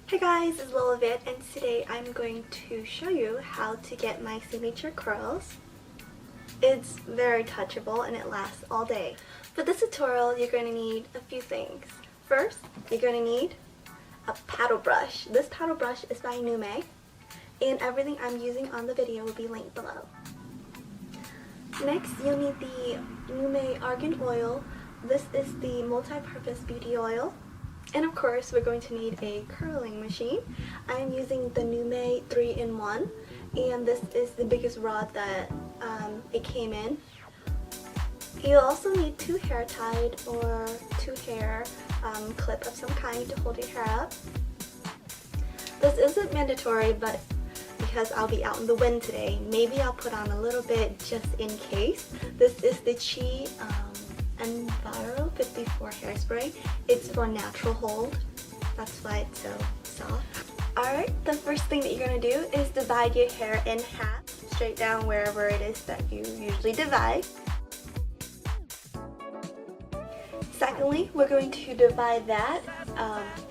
Hey guys, it's luvableviet, and today I'm going to show you how to get my signature curls. It's very touchable and it lasts all day. For this tutorial, you're going to need a few things. First, you're going to need a paddle brush. This paddle brush is by Nume, and everything I'm using on the video will be linked below. Next, you'll need the Nume Argan Oil. This is the multi-purpose beauty oil. And of course, we're going to need a curling machine. I am using the Nume 3-in-1, and this is the biggest rod that it came in. You'll also need 2 hair tied or 2 hair clip of some kind to hold your hair up. This isn't mandatory, but because I'll be out in the wind today, maybe I'll put on a little bit just in case. This is the Chi Enviro 54 hairspray. It's for natural hold. That's why it's so soft. Alright, the first thing that you're going to do is divide your hair in half, straight down wherever it is that you usually divide. Secondly, we're going to divide that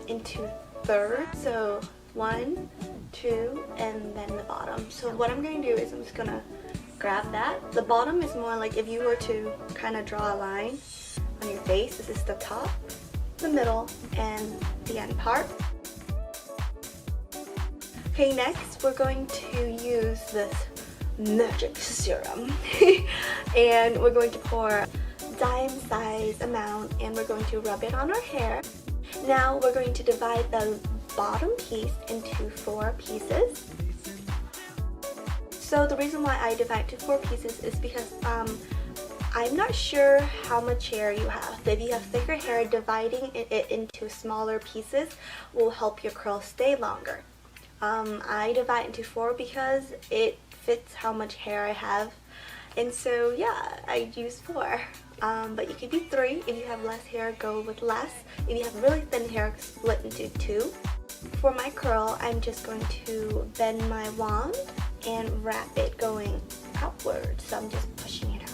into thirds, so 1, 2, and then the bottom. So what I'm going to do is I'm just going to grab that. The bottom is more like if you were to kind of draw a line on your face. This is the top, the middle, and the end part. Okay, next we're going to use this magic serum and we're going to pour dime size amount and we're going to rub it on our hair. Now we're going to divide the bottom piece into 4 pieces. So the reason why I divide to 4 pieces is because I'm not sure how much hair you have. If you have thicker hair, dividing it into smaller pieces will help your curls stay longer. I divide into 4 because it fits how much hair I have, and so yeah, I use 4. But you could do 3. If you have less hair, go with less. If you have really thin hair, split into 2. For my curl, I'm just going to bend my wand and wrap it going outward. So I'm just pushing it out.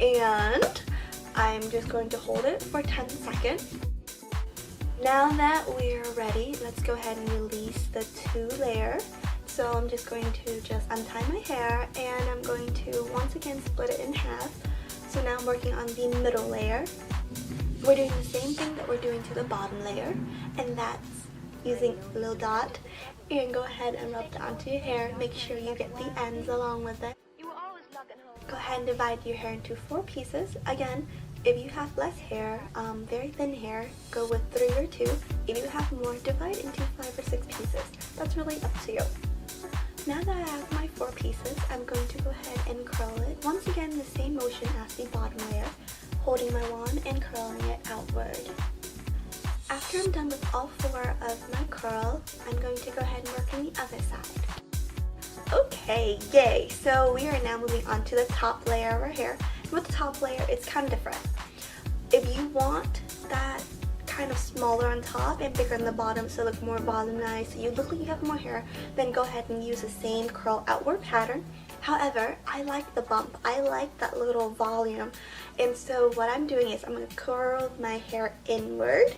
And I'm just going to hold it for 10 seconds. Now that we're ready, let's go ahead and release the 2 layer. So I'm just going to just untie my hair and I'm going to once again split it in half. So now I'm working on the middle layer. We're doing the same thing that we're doing to the bottom layer, and that's using a little dot. And go ahead and rub it onto your hair. Make sure you get the ends along with it. Go ahead and divide your hair into 4 pieces. Again, if you have less hair, very thin hair, go with 3 or 2. If you have more, divide into 5 or 6 pieces. That's really up to you. Now that I have my 4 pieces, I'm going to go ahead and curl it. Once again, the same motion as the bottom layer, holding my wand and curling it outward. After I'm done with all 4 of my curl, I'm going to go ahead and work on the other side. Okay, yay! So we are now moving on to the top layer of our hair. With the top layer, it's kind of different. If you want that kind of smaller on top and bigger on the bottom so it looks more volumized, so you look like you have more hair, then go ahead and use the same curl outward pattern. However, I like the bump. I like that little volume. And so what I'm doing is I'm going to curl my hair inward.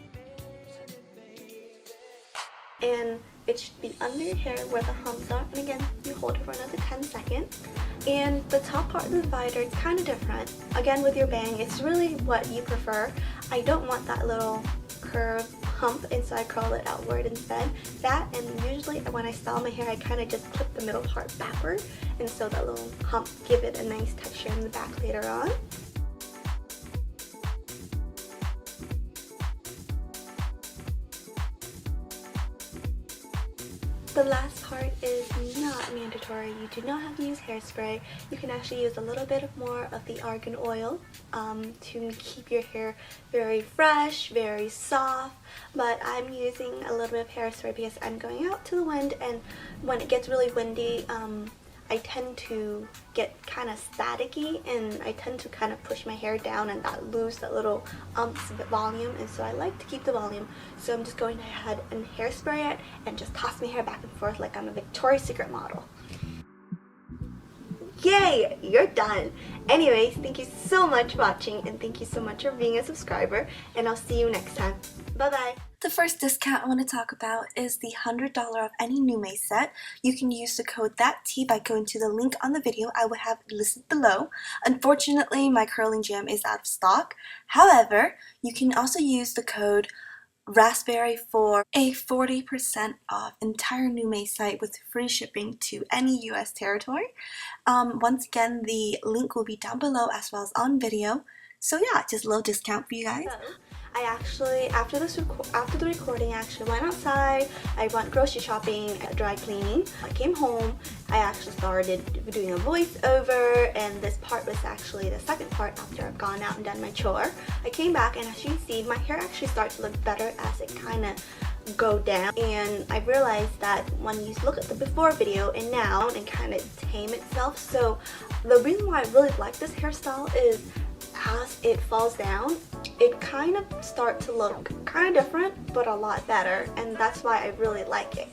And it should be under your hair where the humps are. And again, you hold it for another 10 seconds. And the top part of the divider is kind of different. Again, with your bang, it's really what you prefer. I don't want that little curved hump, and so I curl it outward instead. That, and usually when I style my hair, I kind of just clip the middle part backward. And so that little hump give it a nice texture in the back later on. The last part is not mandatory. You do not have to use hairspray. You can actually use a little bit more of the argan oil to keep your hair very fresh, very soft. But I'm using a little bit of hairspray because I'm going out to the wind, and when it gets really windy, I tend to get kind of staticky, and I tend to kind of push my hair down and that lose that little volume, and so I like to keep the volume. So I'm just going ahead and hairspray it and just toss my hair back and forth like I'm a Victoria's Secret model. Yay, you're done. Anyways, thank you so much for watching, and thank you so much for being a subscriber, and I'll see you next time. Bye bye. The first discount I want to talk about is the $100 of any Nume set. You can use the code THATT by going to the link on the video. I will have it listed below. Unfortunately, my curling gem is out of stock. However, you can also use the code Raspberry for a 40% off entire Nume site with free shipping to any US territory. Once again, the link will be down below as well as on video. So yeah, just a little discount for you guys. So, I actually, after the recording, I actually went outside, I went grocery shopping, dry cleaning. I came home, I actually started doing a voiceover, and this part was actually the second part after I've gone out and done my chore. I came back, and as you can see, my hair actually started to look better as it kind of go down, and I realized that when you look at the before video and now, and kind of tame itself. So the reason why I really like this hairstyle is as it falls down, it kind of starts to look kind of different but a lot better, and that's why I really like it.